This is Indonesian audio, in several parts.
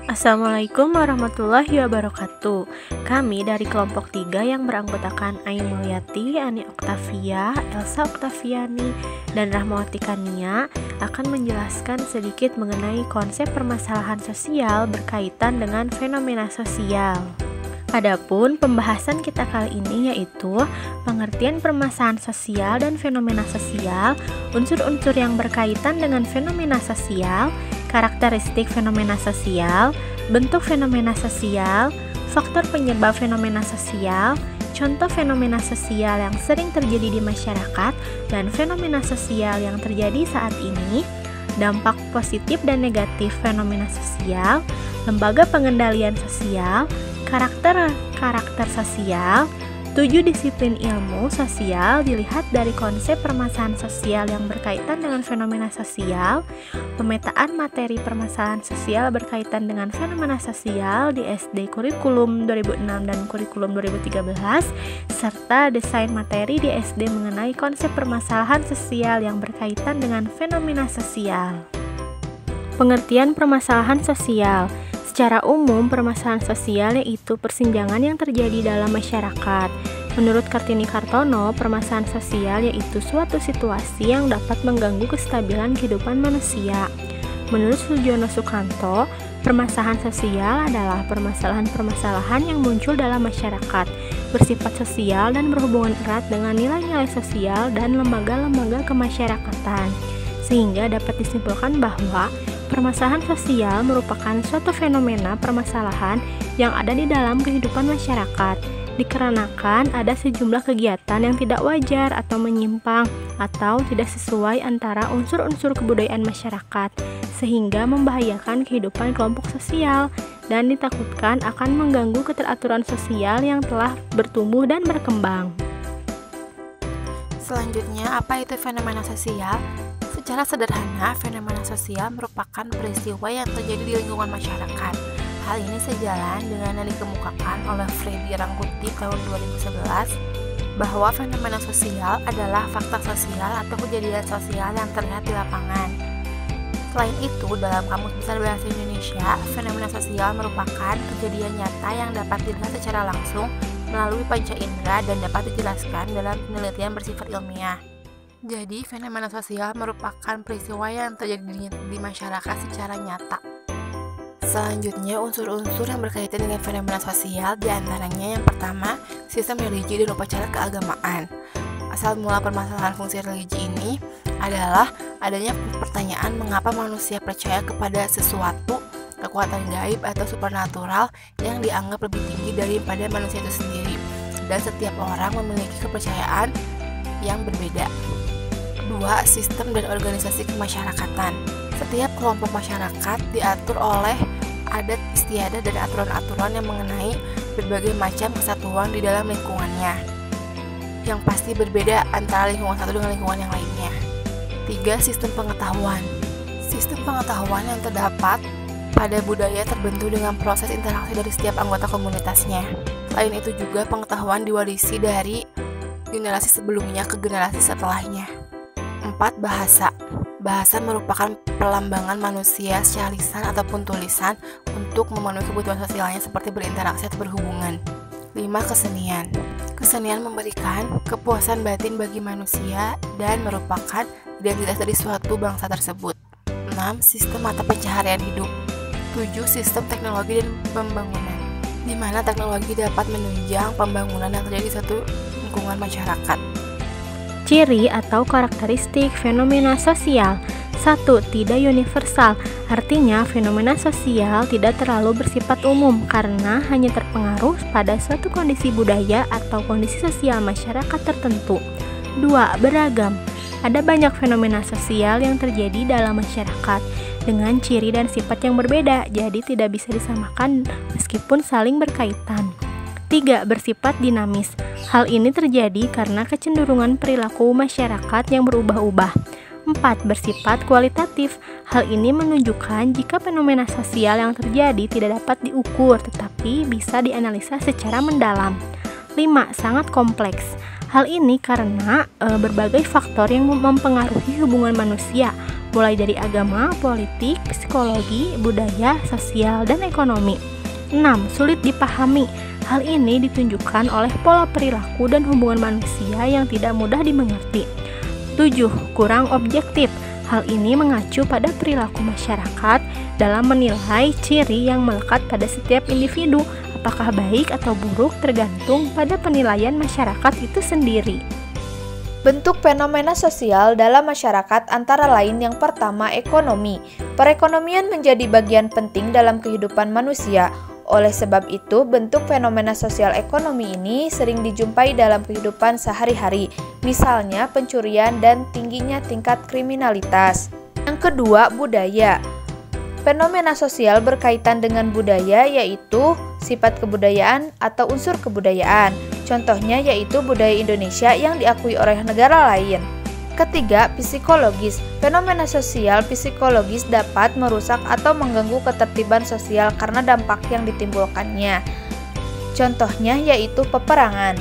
Assalamualaikum warahmatullahi wabarakatuh. Kami dari kelompok 3 yang beranggotakan Ai Mulyati, Ani Oktavia, Elsa Oktaviani, dan Rahmawati Kania akan menjelaskan sedikit mengenai konsep permasalahan sosial berkaitan dengan fenomena sosial. Adapun pembahasan kita kali ini yaitu pengertian permasalahan sosial dan fenomena sosial, unsur-unsur yang berkaitan dengan fenomena sosial, karakteristik fenomena sosial, bentuk fenomena sosial, faktor penyebab fenomena sosial, contoh fenomena sosial yang sering terjadi di masyarakat, dan fenomena sosial yang terjadi saat ini, dampak positif dan negatif fenomena sosial, lembaga pengendalian sosial, karakter sosial. 7 disiplin ilmu sosial dilihat dari konsep permasalahan sosial yang berkaitan dengan fenomena sosial, pemetaan materi permasalahan sosial berkaitan dengan fenomena sosial di SD kurikulum 2006 dan kurikulum 2013, serta desain materi di SD mengenai konsep permasalahan sosial yang berkaitan dengan fenomena sosial. Pengertian permasalahan sosial. Secara umum, permasalahan sosial yaitu persenjangan yang terjadi dalam masyarakat. Menurut Kartini Kartono, permasalahan sosial yaitu suatu situasi yang dapat mengganggu kestabilan kehidupan manusia. Menurut Sujono Sukanto, permasalahan sosial adalah permasalahan-permasalahan yang muncul dalam masyarakat, bersifat sosial dan berhubungan erat dengan nilai-nilai sosial dan lembaga-lembaga kemasyarakatan, sehingga dapat disimpulkan bahwa permasalahan sosial merupakan suatu fenomena permasalahan yang ada di dalam kehidupan masyarakat, dikarenakan ada sejumlah kegiatan yang tidak wajar atau menyimpang atau tidak sesuai antara unsur-unsur kebudayaan masyarakat, sehingga membahayakan kehidupan kelompok sosial dan ditakutkan akan mengganggu keteraturan sosial yang telah bertumbuh dan berkembang. Selanjutnya, apa itu fenomena sosial? Secara sederhana, fenomena sosial merupakan peristiwa yang terjadi di lingkungan masyarakat. Hal ini sejalan dengan yang dikemukakan oleh Freddy Rangkuti tahun 2011 bahwa fenomena sosial adalah fakta sosial atau kejadian sosial yang terlihat di lapangan. Selain itu, dalam Kamus Besar Bahasa Indonesia, fenomena sosial merupakan kejadian nyata yang dapat dilihat secara langsung melalui panca indera dan dapat dijelaskan dalam penelitian bersifat ilmiah. Jadi, fenomena sosial merupakan peristiwa yang terjadi di masyarakat secara nyata. Selanjutnya, unsur-unsur yang berkaitan dengan fenomena sosial diantaranya yang pertama, sistem religi dan upacara keagamaan. Asal mula permasalahan fungsi religi ini adalah adanya pertanyaan mengapa manusia percaya kepada sesuatu, kekuatan gaib atau supernatural yang dianggap lebih tinggi daripada manusia itu sendiri, dan setiap orang memiliki kepercayaan yang berbeda. 2. Sistem dan organisasi kemasyarakatan. Setiap kelompok masyarakat diatur oleh adat istiadat dan aturan-aturan yang mengenai berbagai macam kesatuan di dalam lingkungannya, yang pasti berbeda antara lingkungan satu dengan lingkungan yang lainnya. 3. Sistem pengetahuan. Sistem pengetahuan yang terdapat pada budaya terbentuk dengan proses interaksi dari setiap anggota komunitasnya. Selain itu juga pengetahuan diwarisi dari generasi sebelumnya ke generasi setelahnya. 4. Bahasa. Bahasa merupakan pelambangan manusia secara lisan ataupun tulisan untuk memenuhi kebutuhan sosialnya seperti berinteraksi atau berhubungan. 5. Kesenian. Kesenian memberikan kepuasan batin bagi manusia dan merupakan identitas dari suatu bangsa tersebut. 6. Sistem mata pencaharian hidup. 7. Sistem teknologi dan pembangunan, di mana teknologi dapat menunjang pembangunan yang terjadi di suatu lingkungan masyarakat. Ciri atau karakteristik fenomena sosial. 1. Tidak universal, artinya fenomena sosial tidak terlalu bersifat umum karena hanya terpengaruh pada suatu kondisi budaya atau kondisi sosial masyarakat tertentu. 2. Beragam. Ada banyak fenomena sosial yang terjadi dalam masyarakat dengan ciri dan sifat yang berbeda, jadi tidak bisa disamakan meskipun saling berkaitan. 3. Bersifat dinamis. Hal ini terjadi karena kecenderungan perilaku masyarakat yang berubah-ubah. 4. Bersifat kualitatif. Hal ini menunjukkan jika fenomena sosial yang terjadi tidak dapat diukur tetapi bisa dianalisa secara mendalam. 5. Sangat kompleks. Hal ini karena berbagai faktor yang mempengaruhi hubungan manusia, mulai dari agama, politik, psikologi, budaya, sosial, dan ekonomi. 6. Sulit dipahami. Hal ini ditunjukkan oleh pola perilaku dan hubungan manusia yang tidak mudah dimengerti. 7. Kurang objektif. Hal ini mengacu pada perilaku masyarakat dalam menilai ciri yang melekat pada setiap individu, apakah baik atau buruk tergantung pada penilaian masyarakat itu sendiri. Bentuk fenomena sosial dalam masyarakat antara lain yang pertama ekonomi. Perekonomian menjadi bagian penting dalam kehidupan manusia. Oleh sebab itu, bentuk fenomena sosial ekonomi ini sering dijumpai dalam kehidupan sehari-hari, misalnya pencurian dan tingginya tingkat kriminalitas. Yang kedua, budaya. Fenomena sosial berkaitan dengan budaya yaitu sifat kebudayaan atau unsur kebudayaan. Contohnya yaitu budaya Indonesia yang diakui oleh negara lain. Ketiga, psikologis. Fenomena sosial psikologis dapat merusak atau mengganggu ketertiban sosial karena dampak yang ditimbulkannya. Contohnya yaitu peperangan.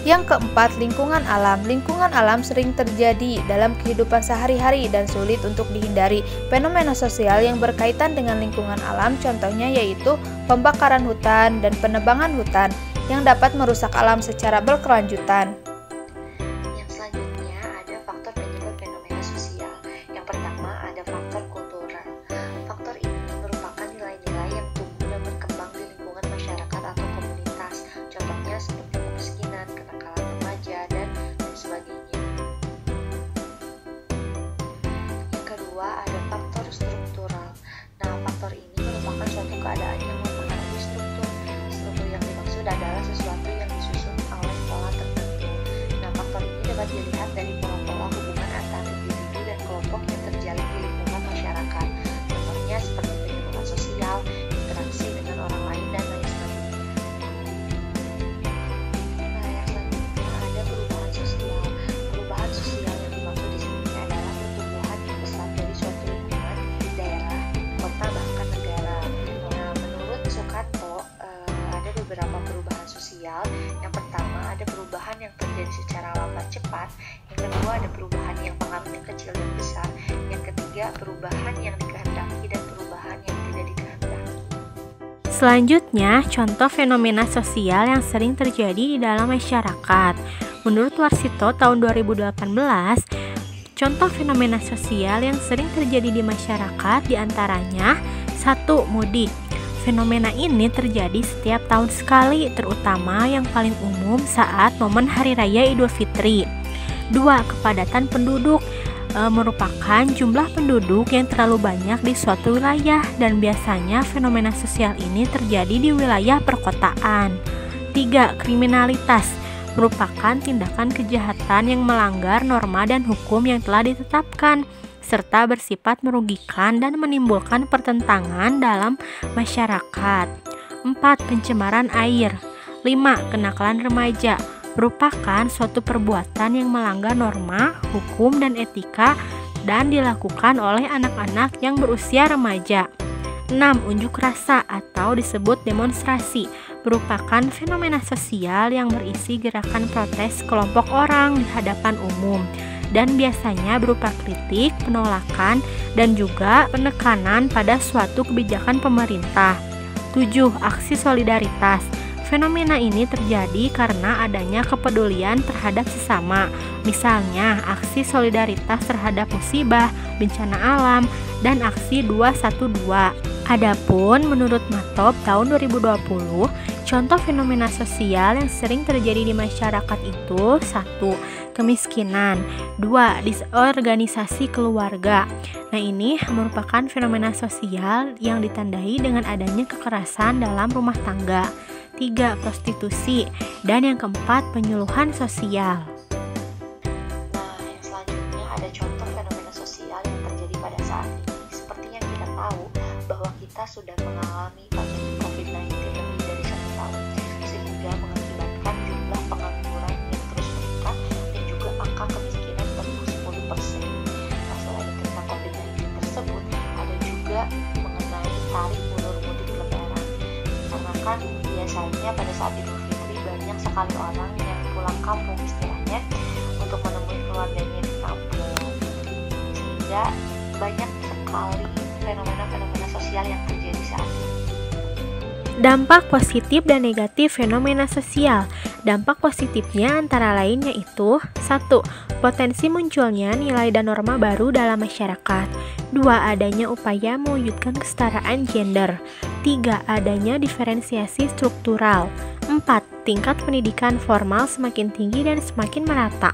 Yang keempat, lingkungan alam. Lingkungan alam sering terjadi dalam kehidupan sehari-hari dan sulit untuk dihindari. Fenomena sosial yang berkaitan dengan lingkungan alam contohnya yaitu pembakaran hutan dan penebangan hutan yang dapat merusak alam secara berkelanjutan. Yang selanjutnya ada faktor penyebab fenomena sosial. Yang pertama ada faktor kultural. Faktor ini merupakan nilai-nilai yang tumbuh dan berkembang di lingkungan masyarakat atau komunitas. Contohnya seperti kemiskinan, kenakalan remaja, dan sebagainya. Yang kedua ada faktor struktural. Nah, faktor ini merupakan suatu keadaan yang mempengaruhi struktur. Struktur yang dimaksud adalah sesuatu yang disusun oleh pola tertentu. Nah, faktor ini dapat dilihat dari pola-pola hubungan antara individu dan kelompok yang terjalin di lingkungan masyarakat. Contohnya seperti penyuluhan sosial, interaksi dengan orang lain, dan lain sebagainya. Nah, yang selanjutnya ada perubahan sosial. Perubahan sosial yang dimaksud di sini adalah pertumbuhan yang pesat dari suatu lingkungan, daerah, kota, bahkan negara. Nah, menurut Sukanto, ada beberapa perubahan sosial. Yang pertama ada perubahan yang terjadi secara lambat cepat. Yang kedua ada perubahan yang pengaruhnya kecil dan besar. Yang ketiga perubahan yang dikehendaki dan perubahan yang tidak dikehendaki. Selanjutnya, contoh fenomena sosial yang sering terjadi di dalam masyarakat. Menurut Warsito tahun 2018, contoh fenomena sosial yang sering terjadi di masyarakat diantaranya 1. Mudik. Fenomena ini terjadi setiap tahun sekali, terutama yang paling umum saat momen Hari Raya Idul Fitri. 2. Kepadatan penduduk. Merupakan jumlah penduduk yang terlalu banyak di suatu wilayah dan biasanya fenomena sosial ini terjadi di wilayah perkotaan. 3. Kriminalitas. Merupakan tindakan kejahatan yang melanggar norma dan hukum yang telah ditetapkan serta bersifat merugikan dan menimbulkan pertentangan dalam masyarakat. 4. Pencemaran air. 5. Kenakalan remaja. Merupakan suatu perbuatan yang melanggar norma, hukum, dan etika dan dilakukan oleh anak-anak yang berusia remaja. 6. Unjuk rasa atau disebut demonstrasi. Merupakan fenomena sosial yang berisi gerakan protes kelompok orang di hadapan umum dan biasanya berupa kritik, penolakan, dan juga penekanan pada suatu kebijakan pemerintah. 7. Aksi solidaritas. Fenomena ini terjadi karena adanya kepedulian terhadap sesama, misalnya aksi solidaritas terhadap musibah, bencana alam, dan aksi 212. Adapun menurut Matop tahun 2020, contoh fenomena sosial yang sering terjadi di masyarakat itu 1. Kemiskinan. 2. Disorganisasi keluarga. Nah, ini merupakan fenomena sosial yang ditandai dengan adanya kekerasan dalam rumah tangga. 3. Prostitusi. Dan yang keempat, penyuluhan sosial. Nah, yang selanjutnya ada contoh fenomena sosial yang terjadi pada saat ini. Seperti yang kita tahu bahwa kita sudah mengalami pandemi COVID-19 lebih dari 1 tahun, sehingga mengakibatkan jumlah pengangguran yang terus meningkat dan juga angka kemiskinan tembus 10%. Nah, selain tentang COVID-19 tersebut, ada juga mengenai tarik ulur mudik lebaran. Karena kan biasanya pada saat Idul Fitri banyak sekali orang yang pulang kampung istilahnya untuk menemui keluarganya di kampung, sehingga banyak sekali fenomena-fenomena sosial yang terjadi saat ini. Dampak positif dan negatif fenomena sosial. Dampak positifnya antara lain yaitu 1. Potensi munculnya nilai dan norma baru dalam masyarakat. 2. Adanya upaya mewujudkan kesetaraan gender. 3. Adanya diferensiasi struktural. 4. Tingkat pendidikan formal semakin tinggi dan semakin merata.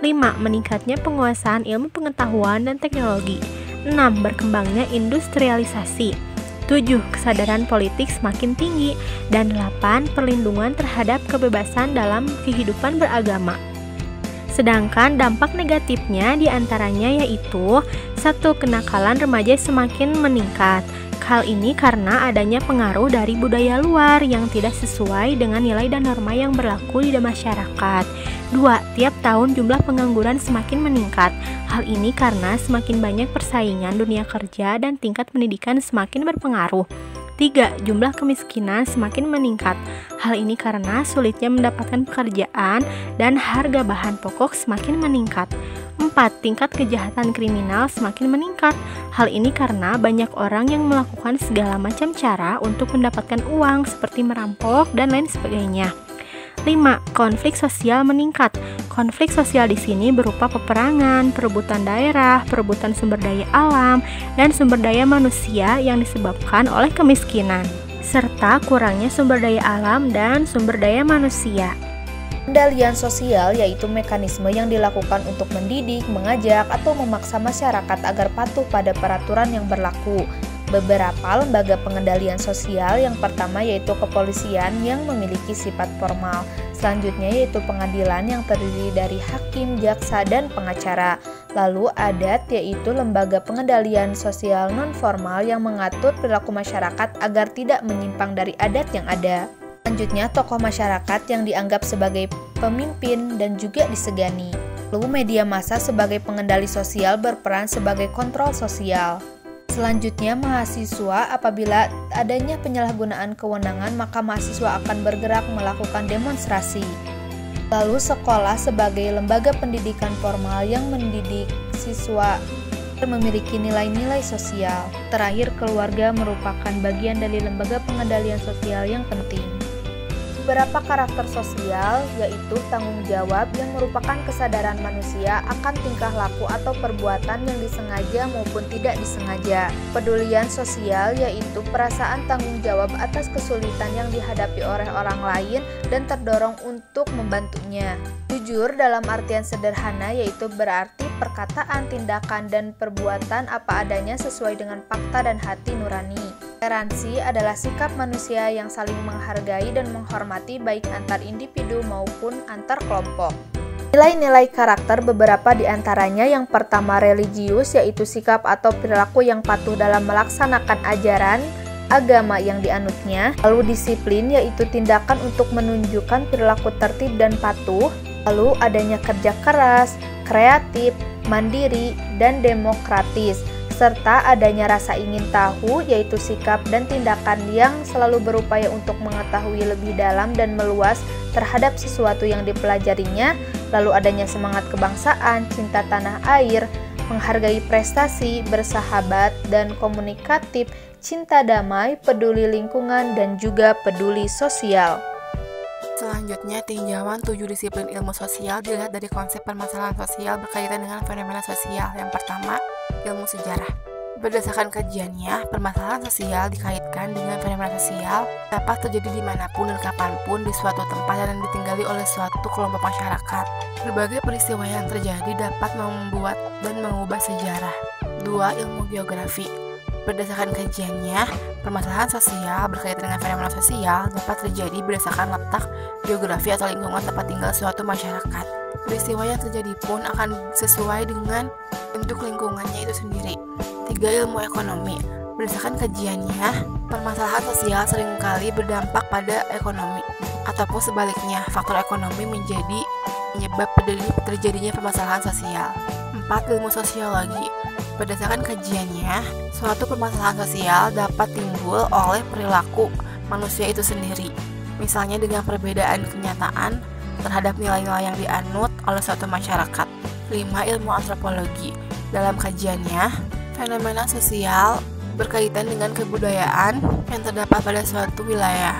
5. Meningkatnya penguasaan ilmu pengetahuan dan teknologi. 6. Berkembangnya industrialisasi. 7. Kesadaran politik semakin tinggi. Dan 8. Perlindungan terhadap kebebasan dalam kehidupan beragama. Sedangkan dampak negatifnya diantaranya yaitu 1. Kenakalan remaja semakin meningkat. Hal ini karena adanya pengaruh dari budaya luar yang tidak sesuai dengan nilai dan norma yang berlaku di masyarakat. 2. Tiap tahun jumlah pengangguran semakin meningkat. Hal ini karena semakin banyak persaingan dunia kerja dan tingkat pendidikan semakin berpengaruh. 3. Jumlah kemiskinan semakin meningkat. Hal ini karena sulitnya mendapatkan pekerjaan dan harga bahan pokok semakin meningkat. 4. Tingkat kejahatan kriminal semakin meningkat. Hal ini karena banyak orang yang melakukan segala macam cara untuk mendapatkan uang seperti merampok dan lain sebagainya. 5. Konflik sosial meningkat. Konflik sosial di sini berupa peperangan, perebutan daerah, perebutan sumber daya alam, dan sumber daya manusia yang disebabkan oleh kemiskinan, serta kurangnya sumber daya alam dan sumber daya manusia. Pengendalian sosial yaitu mekanisme yang dilakukan untuk mendidik, mengajak, atau memaksa masyarakat agar patuh pada peraturan yang berlaku. Beberapa lembaga pengendalian sosial yang pertama yaitu kepolisian yang memiliki sifat formal. Selanjutnya yaitu pengadilan yang terdiri dari hakim, jaksa, dan pengacara. Lalu adat yaitu lembaga pengendalian sosial non-formal yang mengatur perilaku masyarakat agar tidak menyimpang dari adat yang ada. Selanjutnya, tokoh masyarakat yang dianggap sebagai pemimpin dan juga disegani. Lalu media massa sebagai pengendali sosial berperan sebagai kontrol sosial. Selanjutnya, mahasiswa apabila adanya penyalahgunaan kewenangan maka mahasiswa akan bergerak melakukan demonstrasi. Lalu sekolah sebagai lembaga pendidikan formal yang mendidik siswa memiliki nilai-nilai sosial. Terakhir, keluarga merupakan bagian dari lembaga pengendalian sosial yang penting. Beberapa karakter sosial yaitu tanggung jawab yang merupakan kesadaran manusia akan tingkah laku atau perbuatan yang disengaja maupun tidak disengaja. Pedulian sosial yaitu perasaan tanggung jawab atas kesulitan yang dihadapi oleh orang lain dan terdorong untuk membantunya. Jujur dalam artian sederhana yaitu berarti perkataan, tindakan, dan perbuatan apa adanya sesuai dengan fakta dan hati nurani. Toleransi adalah sikap manusia yang saling menghargai dan menghormati baik antar individu maupun antar kelompok. Nilai-nilai karakter beberapa diantaranya yang pertama religius yaitu sikap atau perilaku yang patuh dalam melaksanakan ajaran agama yang dianutnya. Lalu disiplin yaitu tindakan untuk menunjukkan perilaku tertib dan patuh. Lalu adanya kerja keras, kreatif, mandiri, dan demokratis. Serta adanya rasa ingin tahu yaitu sikap dan tindakan yang selalu berupaya untuk mengetahui lebih dalam dan meluas terhadap sesuatu yang dipelajarinya. Lalu adanya semangat kebangsaan, cinta tanah air, menghargai prestasi, bersahabat, dan komunikatif, cinta damai, peduli lingkungan, dan juga peduli sosial. Selanjutnya, tinjauan 7 disiplin ilmu sosial dilihat dari konsep permasalahan sosial berkaitan dengan fenomena sosial. Yang pertama, ilmu sejarah. Berdasarkan kajiannya, permasalahan sosial dikaitkan dengan fenomena sosial dapat terjadi dimanapun dan kapanpun di suatu tempat dan ditinggali oleh suatu kelompok masyarakat. Berbagai peristiwa yang terjadi dapat membuat dan mengubah sejarah. 2. Ilmu geografi. Berdasarkan kajiannya, permasalahan sosial berkaitan dengan fenomena sosial dapat terjadi berdasarkan letak geografi atau lingkungan tempat tinggal suatu masyarakat. Peristiwa yang terjadi pun akan sesuai dengan bentuk lingkungannya itu sendiri. 3. Ilmu ekonomi. Berdasarkan kajiannya, permasalahan sosial seringkali berdampak pada ekonomi, ataupun sebaliknya, faktor ekonomi menjadi penyebab terjadinya permasalahan sosial. 4. Ilmu sosiologi. Berdasarkan kajiannya, suatu permasalahan sosial dapat timbul oleh perilaku manusia itu sendiri, misalnya dengan perbedaan kenyataan terhadap nilai-nilai yang dianut oleh suatu masyarakat. 5. Ilmu antropologi. Dalam kajiannya, Fenomena sosial berkaitan dengan kebudayaan yang terdapat pada suatu wilayah.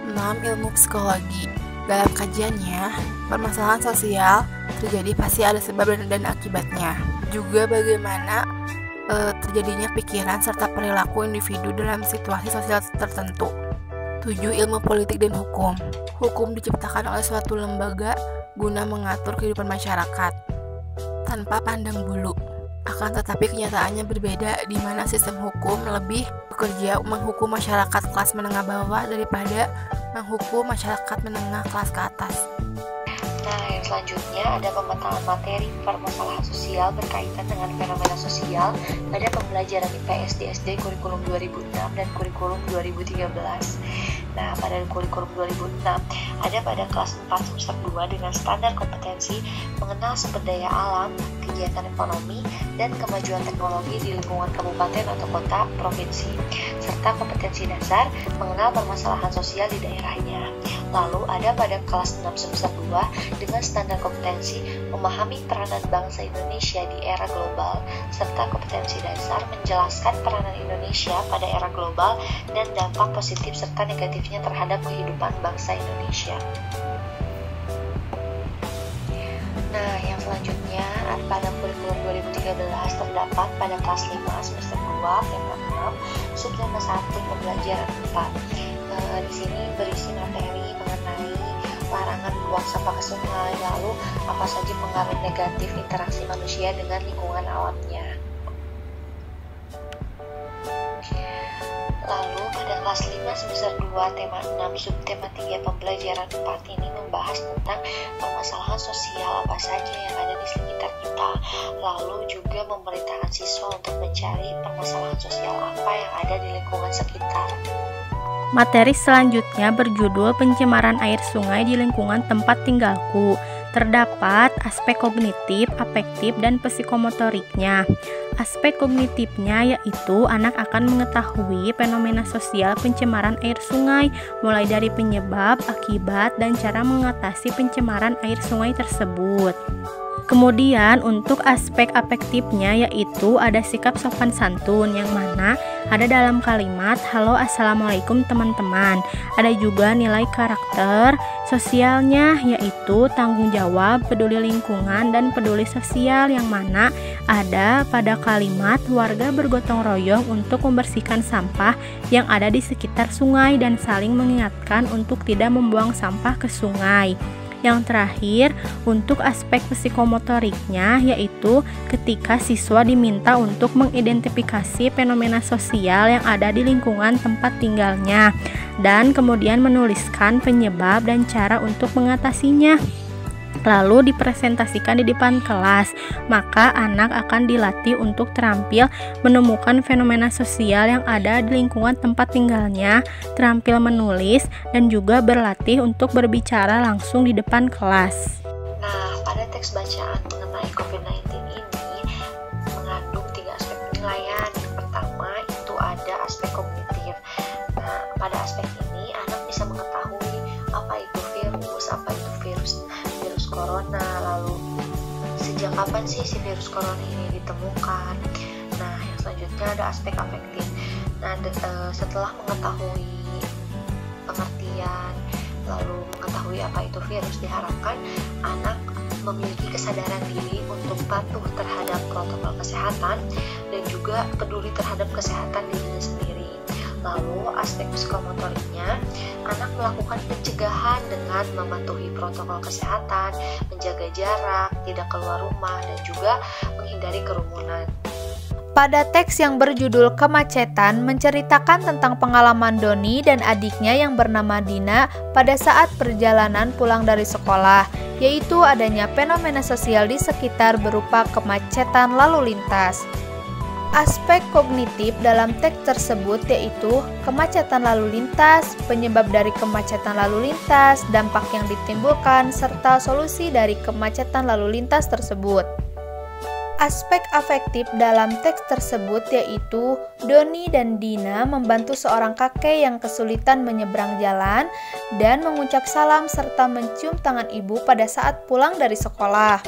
6. Ilmu psikologi. Dalam kajiannya, permasalahan sosial terjadi pasti ada sebab dan akibatnya. Juga bagaimana terjadinya pikiran serta perilaku individu dalam situasi sosial tertentu. 7. Ilmu politik dan hukum. Hukum diciptakan oleh suatu lembaga guna mengatur kehidupan masyarakat tanpa pandang bulu. Akan tetapi kenyataannya berbeda, di mana sistem hukum lebih bekerja menghukum masyarakat kelas menengah bawah daripada menghukum masyarakat menengah kelas ke atas. Nah, yang selanjutnya ada pemetaan materi permasalahan sosial berkaitan dengan fenomena sosial pada pembelajaran IPS di SD kurikulum 2006 dan kurikulum 2013. Nah, pada kurikulum 2006 ada pada kelas 4 semester 2 dengan standar kompetensi mengenal sumber daya alam, kegiatan ekonomi, dan kemajuan teknologi di lingkungan kabupaten atau kota provinsi, serta kompetensi dasar mengenal permasalahan sosial di daerahnya. Lalu ada pada kelas 6 semester 2 dengan standar kompetensi memahami peranan bangsa Indonesia di era global, serta kompetensi dasar menjelaskan peranan Indonesia pada era global dan dampak positif serta negatifnya terhadap kehidupan bangsa Indonesia. Nah, yang selanjutnya pada kurikulum 2013 terdapat pada kelas 5 semester 2 tema 6 subtema 1 pembelajaran 4. Di sini berisi materi mengenai larangan buang sampah ke sungai, lalu apa saja pengaruh negatif interaksi manusia dengan lingkungan alamnya. Lalu pada kelas 5 semester 2 tema 6 subtema 3 pembelajaran 4 ini membahas tentang permasalahan sosial apa saja yang ada di sekitar kita, lalu juga memerintahkan siswa untuk mencari permasalahan sosial apa yang ada di lingkungan sekitar. Materi selanjutnya berjudul pencemaran air sungai di lingkungan tempat tinggalku. Terdapat aspek kognitif, afektif, dan psikomotoriknya. Aspek kognitifnya yaitu anak akan mengetahui fenomena sosial pencemaran air sungai, mulai dari penyebab, akibat, dan cara mengatasi pencemaran air sungai tersebut. Kemudian untuk aspek afektifnya yaitu ada sikap sopan santun yang mana ada dalam kalimat halo assalamualaikum teman-teman. Ada juga nilai karakter sosialnya yaitu tanggung jawab, peduli lingkungan, dan peduli sosial yang mana ada pada kalimat warga bergotong royong untuk membersihkan sampah yang ada di sekitar sungai dan saling mengingatkan untuk tidak membuang sampah ke sungai. Yang terakhir, untuk aspek psikomotoriknya yaitu ketika siswa diminta untuk mengidentifikasi fenomena sosial yang ada di lingkungan tempat tinggalnya dan kemudian menuliskan penyebab dan cara untuk mengatasinya. Lalu dipresentasikan di depan kelas, maka anak akan dilatih untuk terampil menemukan fenomena sosial yang ada di lingkungan tempat tinggalnya, terampil menulis, dan juga berlatih untuk berbicara langsung di depan kelas. Nah, pada teks bacaan mengenai COVID-19 ini mengandung 3 aspek penilaian. Yang pertama itu ada aspek kognitif. Nah, pada aspek ini anak bisa mengetahui apa itu virus, apa itu virus corona, lalu sejak kapan sih si virus corona ini ditemukan. Nah, yang selanjutnya ada aspek afektif. Nah, setelah mengetahui pengertian, lalu mengetahui apa itu virus, diharapkan anak memiliki kesadaran diri untuk patuh terhadap protokol kesehatan dan juga peduli terhadap kesehatan dirinya sendiri. Lalu aspek psikomotoriknya, anak melakukan pencegahan dengan mematuhi protokol kesehatan, menjaga jarak, tidak keluar rumah, dan juga menghindari kerumunan. Pada teks yang berjudul Kemacetan menceritakan tentang pengalaman Doni dan adiknya yang bernama Dina pada saat perjalanan pulang dari sekolah, yaitu adanya fenomena sosial di sekitar berupa kemacetan lalu lintas. Aspek kognitif dalam teks tersebut yaitu kemacetan lalu lintas, penyebab dari kemacetan lalu lintas, dampak yang ditimbulkan, serta solusi dari kemacetan lalu lintas tersebut. Aspek afektif dalam teks tersebut yaitu Doni dan Dina membantu seorang kakek yang kesulitan menyeberang jalan dan mengucap salam serta mencium tangan ibu pada saat pulang dari sekolah.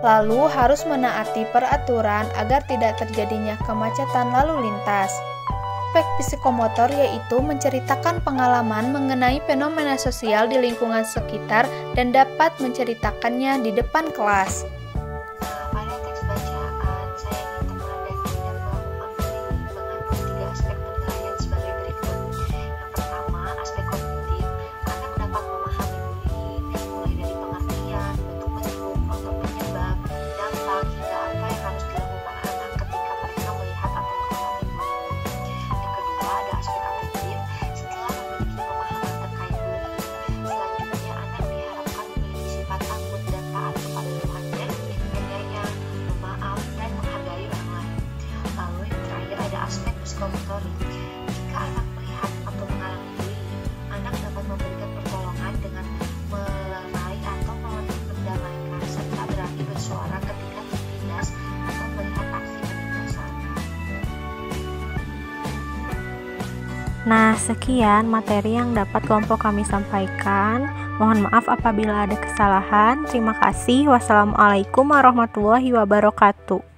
lalu harus menaati peraturan agar tidak terjadinya kemacetan lalu lintas. Aspek psikomotor yaitu menceritakan pengalaman mengenai fenomena sosial di lingkungan sekitar dan dapat menceritakannya di depan kelas. Pada teks bacaan, saya ingin teman dan menganggur tiga aspek penilaian sebagai berikut. Yang pertama, aspek kognitif. Anak dapat memahami bullying, mulai dari pengertian, bentuk menyinggung, faktor penyebab, dampak, hingga apa yang harus dilakukan anak ketika mereka melihat atau mengalami bullying. Yang kedua, ada aspek afektif. Setelah memiliki pemahaman terkait bullying, selanjutnya anak diharapkan memiliki sifat takut dan taat kepada Tuhannya, nenyanya, memaaf, dan menghargai orang lain. Lalu yang terakhir ada aspek psikomotorik. Jika anak melihat atau mengalami bullying, anak dapat memberikan pertolongan dengan melerai atau mendamaikan serta berani bersuara ketika tertindas atau melihat aksi penindasan. Nah, sekian materi yang dapat kelompok kami sampaikan. Mohon maaf apabila ada kesalahan. Terima kasih. Wassalamualaikum warahmatullahi wabarakatuh.